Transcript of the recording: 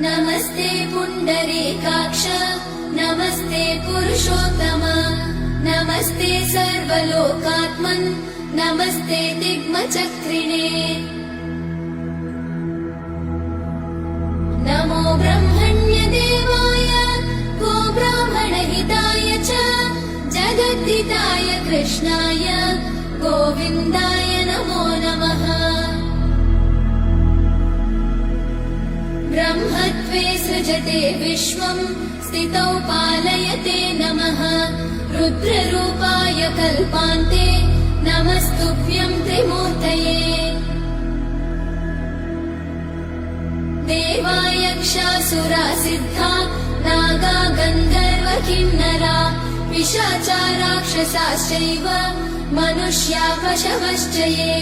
नमस्ते पुण्डरीकाक्ष नमस्ते पुरुषोत्तम नमस्ते सर्वलोकात्मन् नमस्ते दिग्मचक्रिणे नमो ब्रह्मण्यदेवाय गोब्राह्मणहिताय च जगद्धिताय कृष्णाय गोविन्दाय नमो नमः। ब्रह्मत्वे सृजते विश्वम् स्थितौ पालयते नमः रुद्ररूपाय कल्पान्ते नमस्तुभ्यं त्रिमूर्तये। देवायक्षासुरा सिद्धा नागा गन्धर्व किन्नरा पिशाचा राक्षसाश्चैव मनुष्या पशवश्च ये